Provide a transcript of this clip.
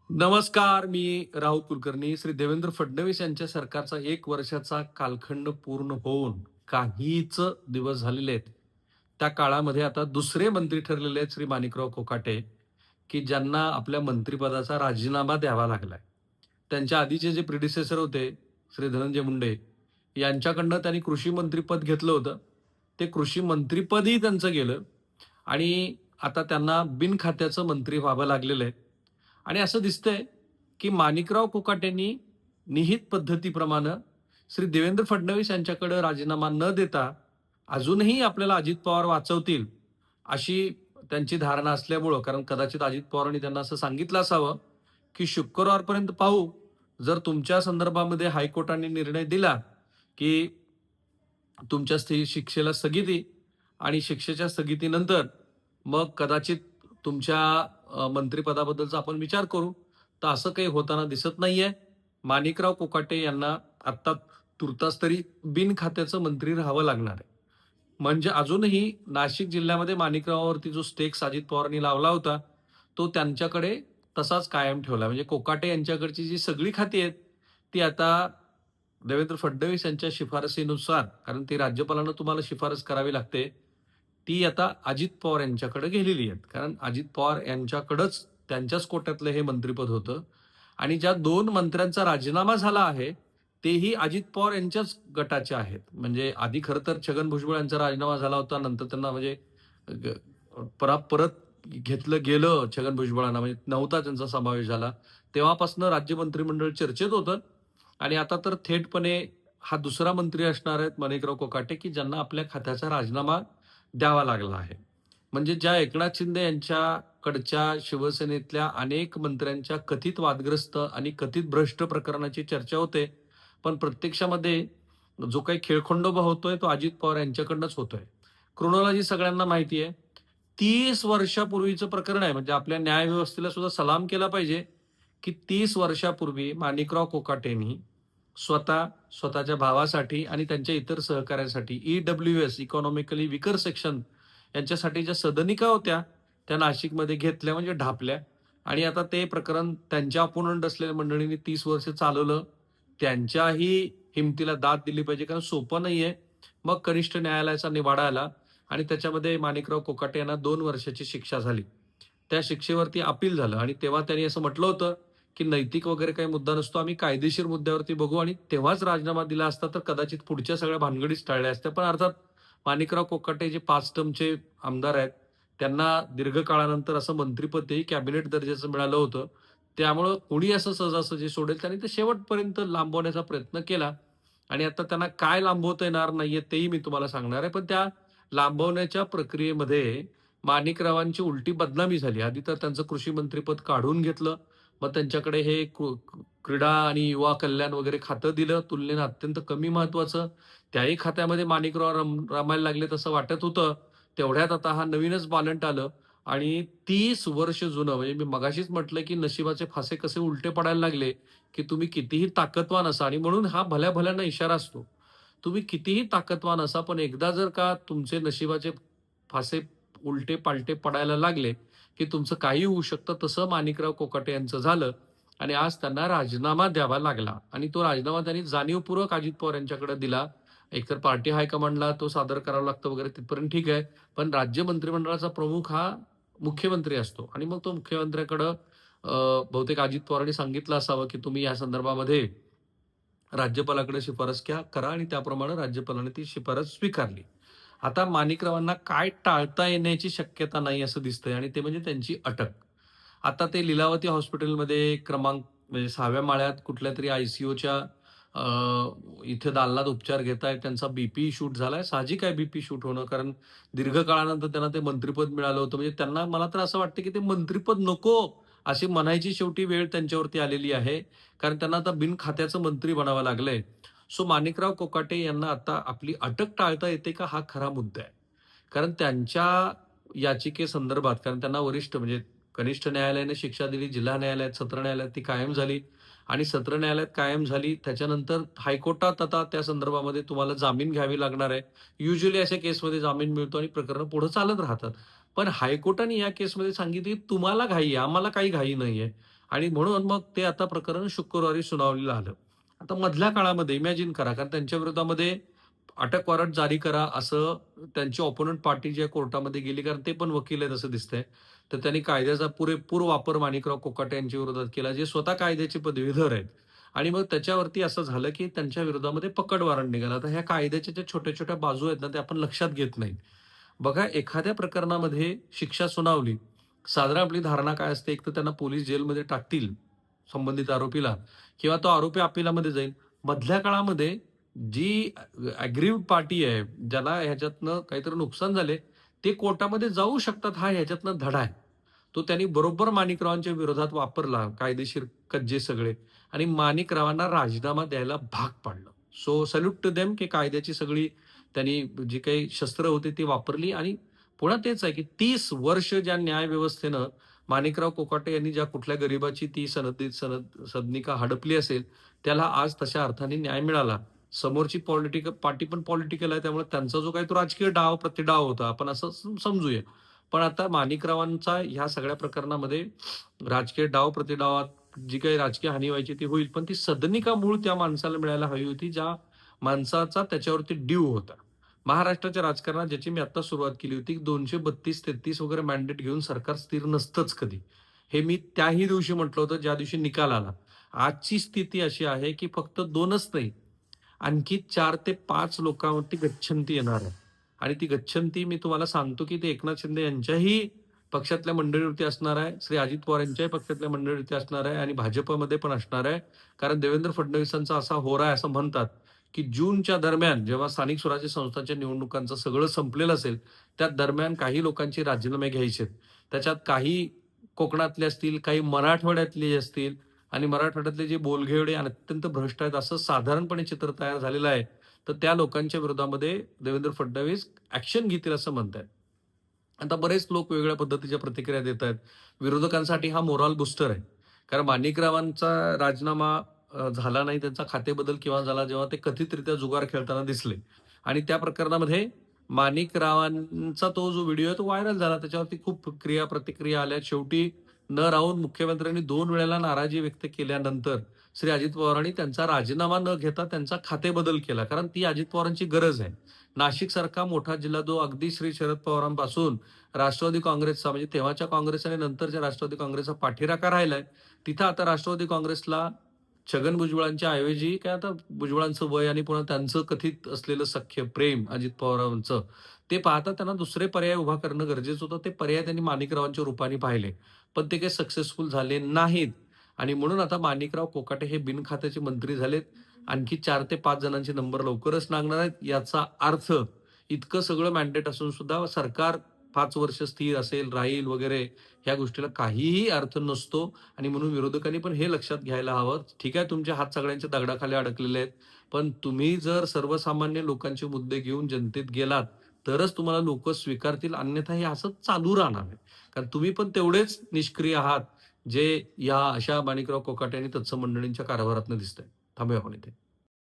नमस्कार. मी राहुल कुलकर्णी. श्री देवेंद्र फडणवीस यांच्या सरकारचा 1 वर्षाचा कालखंड पूर्ण होऊन काहीच दिवस झालेले आहेत. त्या काळामध्ये आता दुसरे मंत्री ठरलेले आहेत श्री माणिकराव कोकाटे, की ज्यांना आपल्या मंत्रिपदाचा राजीनामा द्यावा लागलाय. त्यांच्या आधीचे जे प्रिडिसेसर होते, श्री धनंजय मुंडे यांच्याकडनं त्यांनी कृषी मंत्रिपद घेतलं होतं. ते कृषी मंत्रिपदही त्यांचं गेलं आणि आता त्यांना बिनखात्याचं मंत्री व्हावं लागलेलं आहे. आणि असं दिसतंय, की माणिकराव कोकाटेंनी निहित पद्धतीप्रमाणे श्री देवेंद्र फडणवीस यांच्याकडे राजीनामा न देता अजूनही आपल्याला अजित पवार वाचवतील, अशी त्यांची धारणा असल्यामुळं कारण कदाचित अजित पवारांनी त्यांना असं सांगितलं असावं, की शुक्रवारपर्यंत पाहू. जर तुमच्या संदर्भामध्ये हायकोर्टाने निर्णय दिला, की तुमच्या शिक्षेला स्थगिती आणि शिक्षेच्या स्थगितीनंतर मग कदाचित तुमच्या मंत्रिपदाबद्दलचा आपण विचार करू. तर असं काही होताना दिसत नाहीये. माणिकराव कोकाटे यांना आत्ता तुर्तास तरी बिनखात्याचं मंत्री राहावं लागणार आहे. म्हणजे अजूनही नाशिक जिल्ह्यामध्ये माणिकरावावरती जो स्टेक्स अजित पवारांनी लावला होता, तो त्यांच्याकडे तसाच कायम ठेवला. म्हणजे कोकाटे यांच्याकडची जी सगळी खाती आहेत, ती आता देवेंद्र फडणवीस यांच्या शिफारसीनुसार, कारण ती राज्यपालांना तुम्हाला शिफारस करावी लागते, ती आता अजित पवार यांच्याकडे गेलेली आहेत. कारण अजित पवार यांच्याकडंच त्यांच्याच कोट्यातलं हे मंत्रिपद होतं आणि ज्या 2 मंत्र्यांचा राजीनामा झाला आहे, तेही अजित पवार यांच्याच गटाचे आहेत. म्हणजे आधी खरं तर छगन भुजबळ यांचा राजीनामा झाला होता. नंतर त्यांना म्हणजे परत घेतलं गेलं छगन भुजबळांना, म्हणजे नव्हता त्यांचा समावेश झाला. तेव्हापासून राज्य मंत्रिमंडळ चर्चेत होतं आणि आता तर थेटपणे हा दुसरा मंत्री असणार आहेत माणिकराव कोकाटे, की ज्यांना आपल्या खात्याचा राजीनामा द्यावा लागला आहे. म्हणजे ज्या एकनाथ शिंदे यांच्याकडच्या शिवसेनेतल्या अनेक मंत्र्यांच्या कथित वादग्रस्त आणि कथित भ्रष्ट प्रकरणाची चर्चा होते. पण प्रत्यक्षामध्ये जो काही खेळखंडोबा होतोय तो अजित पवार यांच्याकडनंच होतोय. क्रोनॉलॉजी सगळ्यांना माहिती आहे. 30 वर्षापूर्वीचं प्रकरण आहे. म्हणजे आपल्या न्यायव्यवस्थेला सुद्धा सलाम केला पाहिजे, की 30 वर्षापूर्वी माणिकराव कोकाटेंनी स्वतःच्या भावासाठी आणि त्यांच्या इतर सहकाऱ्यांसाठी ई-डब्ल्यू-एस इकॉनॉमिकली वीकर सेक्शन यांच्यासाठी ज्या सदनिका होत्या, त्या नाशिकमध्ये घेतल्या म्हणजे ढापल्या आणि आता ते प्रकरण त्यांच्या अपोनंट असलेल्या मंडळींनी 30 वर्ष चालवलं. त्यांच्याही हिमतीला दाद दिली पाहिजे कारण सोपं नाहीये. मग कनिष्ठ न्यायालयाचा निवाडा आला आणि त्याच्यामध्ये माणिकराव कोकाटे यांना 2 वर्षाची शिक्षा झाली. त्या शिक्षेवरती अपील झालं आणि तेव्हा त्यांनी असं म्हटलं होतं, की नैतिक वगैरे काही मुद्दा नसतो. आम्ही कायदेशीर मुद्द्यावरती बघू आणि तेव्हाच राजीनामा दिला असता तर कदाचित पुढच्या सगळ्या भानगडीच टाळल्या असत्या. पण अर्थात माणिकराव कोकाटे जे 5 टर्मचे आमदार आहेत, त्यांना दीर्घकाळानंतर असं मंत्रिपदही कॅबिनेट दर्जाचं मिळालं होतं. त्यामुळं कोणी असं सहजासहजी सोडेल त्यांनी ते शेवटपर्यंत लांबवण्याचा प्रयत्न केला आणि आता त्यांना काय लांबवता येणार नाहीये तेही मी तुम्हाला सांगणार आहे. पण त्या लांबवण्याच्या प्रक्रियेमध्ये माणिकरावांची उलटी बदनामी झाली. आधी तर त्यांचं कृषी मंत्रिपद काढून घेतलं. मग त्यांच्याकडे हे क्रीडा आणि युवा कल्याण वगैरे खातं दिलं, तुलनेनं अत्यंत कमी महत्त्वाचं. त्याही खात्यामध्ये माणिकराव रमायला लागलेत असं वाटत होतं. तेवढ्यात आता हा नवीनच बालंट आलं आणि 30 वर्ष जुनं म्हणजे मी मगाशीच म्हटलं, की नशिबाचे फासे कसे उलटे पडायला लागले, की तुम्ही कितीही ताकदवान असा आणि म्हणून हा भल्या-भल्यांना इशारा असतो. तुम्ही कितीही ताकदवान असा, पण एकदा जर का तुमचे नशिबाचे फासे उलटे-पालटे पडायला लागले, की तुमचं काहीही होऊ शकतं. तसं माणिकराव कोकाटे यांचं झालं आणि आज त्यांना राजीनामा द्यावा लागला आणि तो राजीनामा त्यांनी जाणीवपूर्वक अजित पवार यांच्याकडे दिला. एकतर पार्टी हायकमांडला तो सादर करावा लागतो वगैरे तिथपर्यंत ठीक आहे. पण राज्य मंत्रिमंडळाचा प्रमुख हा मुख्यमंत्री असतो आणि मग तो मुख्यमंत्र्याकडं बहुतेक अजित पवारांनी सांगितलं असावं, की तुम्ही या संदर्भामध्ये राज्यपालाकडे शिफारस करा आणि त्याप्रमाणे राज्यपालाने ती शिफारस स्वीकारली. आता माणिकरावांना काय टाळता येण्याची शक्यता नाही असं दिसतंय आणि ते म्हणजे त्यांची अटक. आता ते लीलावती हॉस्पिटलमध्ये म्हणजे 6व्या माळ्यात कुठल्यातरी आय-सी-यूच्या इथे दालनात उपचार घेतायत. त्यांचा बीपी शूट झालाय. साहजिक आहे बीपी शूट होणं, कारण दीर्घकाळानंतर त्यांना ते मंत्रिपद मिळालं होतं. म्हणजे त्यांना मला तर असं वाटतं, की ते मंत्रिपद नको अशी म्हणायची शेवटी वेळ त्यांच्यावरती आलेली आहे. कारण त्यांना आता बिनखात्याचं मंत्री बनावं लागलंय. सो माणिकराव कोकाटे यांना आता आपली अटक टाळता येते का हा खरा मुद्दा आहे. कारण त्यांच्या याचिकेसंदर्भात कारण त्यांना वरिष्ठ म्हणजे कनिष्ठ न्यायालयाने शिक्षा दिली, जिल्हा न्यायालयात, सत्र न्यायालयात ती कायम झाली आणि सत्र न्यायालयात कायम झाली. त्याच्यानंतर हायकोर्टात आता त्या संदर्भामध्ये तुम्हाला जामीन घ्यावी लागणार आहे. युज्युअली अशा केसमध्ये जामीन मिळतो आणि प्रकरणं पुढे चालत राहतात. पण हायकोर्टाने या केसमध्ये सांगितलं, की तुम्हाला घाई आहे, आम्हाला काही घाई नाहीये. आणि म्हणून मग ते आता प्रकरण शुक्रवारी सुनावणीला आलं. आता मधल्या काळामध्ये इमॅजिन करा, कारण त्यांच्या विरोधामध्ये अटक वॉरंट जारी करा असं त्यांची ऑपोनंट पार्टी जी आहे कोर्टामध्ये गेली, कारण ते पण वकील आहेत असं दिसतंय. तर त्यांनी कायद्याचा पुरेपूर वापर माणिकराव कोकाटे यांच्या विरोधात केला, जे स्वतः कायद्याचे पदवीधर आहेत. आणि मग त्याच्यावरती असं झालं, की त्यांच्या विरोधामध्ये पकड वॉरंट निघाला. तर ह्या कायद्याच्या ज्या छोट्या-छोट्या बाजू आहेत ना, त्या आपण लक्षात घेत नाही. बघा, एखाद्या प्रकरणामध्ये शिक्षा सुनावली, साधारण आपली धारणा काय असते, एक तर त्यांना पोलीस जेलमध्ये टाकतील, संबंधित आरोपीला, किंवा तो आरोपी अपिलामध्ये जाईल. मधल्या काळामध्ये जी अग्रीव्ड पार्टी आहे, ज्याला ह्याच्यातनं काहीतरी नुकसान झाले, ते कोर्टामध्ये जाऊ शकतात, हा ह्याच्यातनं धडा आहे. तो त्यांनी बरोबर माणिकरावांच्या विरोधात वापरला, कायदेशीर कज्जे सगळे, आणि माणिकरावांना राजीनामा द्यायला भाग पाडलं. सो सॅल्यूट टू देम, की कायद्याची सगळी त्यांनी जी काही शस्त्र होती ती वापरली. आणि पुन्हा तेच आहे, की 30 वर्ष ज्या न्यायव्यवस्थेनं माणिकराव कोकाटे यांनी ज्या कुठल्या गरिबाची ती सदनिका हडपली असेल, त्याला आज तशा अर्थाने न्याय मिळाला. समोरची पॉलिटिकल पार्टी पण पॉलिटिकल आहे, त्यामुळे त्यांचा जो काही तो राजकीय डाव प्रतिडाव होता, आपण असं समजूया. पण आता माणिकरावांचा ह्या सगळ्या प्रकरणामध्ये राजकीय डाव प्रतिडावात जी काही राजकीय हानी व्हायची ती होईल, पण ती सदनिका मूळ त्या माणसाला मिळायला हवी होती, ज्या माणसाचा त्याच्यावरती ड्यू होता. महाराष्ट्राच्या राजकारणात ज्याची मी आता सुरुवात केली होती, 232-33 वगैरे मॅन्डेट घेऊन सरकार स्थिर नसतंच कधी. हे मी त्याही दिवशी म्हटलं होतं, ज्या दिवशी निकाल आला. आजची स्थिती अशी आहे, की फक्त 2च नाही, आणखी 4 ते 5 लोकांवरती गच्छंती येणार आहे. आणि ती गच्छंती मी तुम्हाला सांगतो, की ते एकनाथ शिंदे यांच्याही पक्षातल्या मंडळीवरती असणार आहे, श्री अजित पवार यांच्याही पक्षातल्या मंडळीवरती असणार आहे आणि भाजपमध्ये पण असणार आहे. कारण देवेंद्र फडणवीसांचा असा होरा आहे असं म्हणतात, की जूनच्या दरम्यान जेव्हा स्थानिक स्वराज्य संस्थांच्या निवडणुकांचं सगळं संपलेलं असेल, त्या दरम्यान काही लोकांचे राजीनामे घ्यायचे आहेत. त्याच्यात काही कोकणातले असतील, काही मराठवाड्यातले असतील, आणि मराठवाड्यातले जे बोलघेवडे आणि अत्यंत भ्रष्ट आहेत असं साधारणपणे चित्र तयार झालेलं आहे. तर त्या लोकांच्या विरोधामध्ये देवेंद्र फडणवीस ॲक्शन घेतील असं म्हणतायत. आता बरेच लोक वेगवेगळ्या पद्धतीच्या प्रतिक्रिया देत आहेत. विरोधकांसाठी हा मोराल बूस्टर आहे. कारण माणिकरावांचा राजीनामा झाला नाही, त्यांचा खातेबदल केव्हा झाला, जेव्हा ते कथितरित्या जुगार खेळताना दिसले. आणि त्या प्रकरणामध्ये माणिकरावांचा तो जो व्हिडिओ आहे तो व्हायरल झाला. त्याच्यावरती खूप प्रतिक्रिया आल्या. शेवटी न राहून मुख्यमंत्र्यांनी 2 वेळेला नाराजी व्यक्त केल्यानंतर श्री अजित पवारांनी त्यांचा राजीनामा न घेता त्यांचा खातेबदल केला. कारण ती अजित पवारांची गरज आहे. नाशिकसारखा मोठा जिल्हा जो अगदी श्री शरद पवारांपासून राष्ट्रवादी काँग्रेसचा, म्हणजे तेव्हाच्या काँग्रेस आणि नंतरच्या राष्ट्रवादी काँग्रेसचा पाठीराखा राहिलाय. तिथं आता राष्ट्रवादी काँग्रेसला छगन भुजबळांच्या ऐवजी काय, आता भुजबळांचं वय आणि पुन्हा त्यांचं कथित असलेलं सख्य प्रेम अजित पवारांचं, ते पाहता त्यांना दुसरे पर्याय उभा करणं गरजेचं होतं. ते पर्याय त्यांनी माणिकरावांच्या रूपाने पाहिले. पण ते काही सक्सेसफुल झाले नाहीत. आणि म्हणून आता माणिकराव कोकाटे हे बिनखात्याचे मंत्री झालेत. आणखी 4 ते 5 जणांचे नंबर लवकरच लागणार आहेत. याचा अर्थ इतकं सगळं मॅन्डेट असून सुद्धा सरकार 5 वर्ष स्थिर असेल, राहील वगैरे, ह्या गोष्टीला काहीही अर्थ नसतो. आणि म्हणून विरोधकांनी पण हे लक्षात घ्यायला हवं. ठीक आहे, तुमचे हात सगळ्यांच्या दगडाखाली अडकलेले आहेत. पण तुम्ही जर सर्वसामान्य लोकांचे मुद्दे घेऊन जनतेत गेलात, तरच तुम्हाला लोकं स्वीकारतील. अन्यथा हे असंच चालू राहणार आहे. कारण तुम्ही पण तेवढेच निष्क्रिय आहात, जे या अशा माणिकराव कोकाटे आणि तत्सम मंडळींच्या कारभारातनं दिसतंय. थांबूया आपण इथे.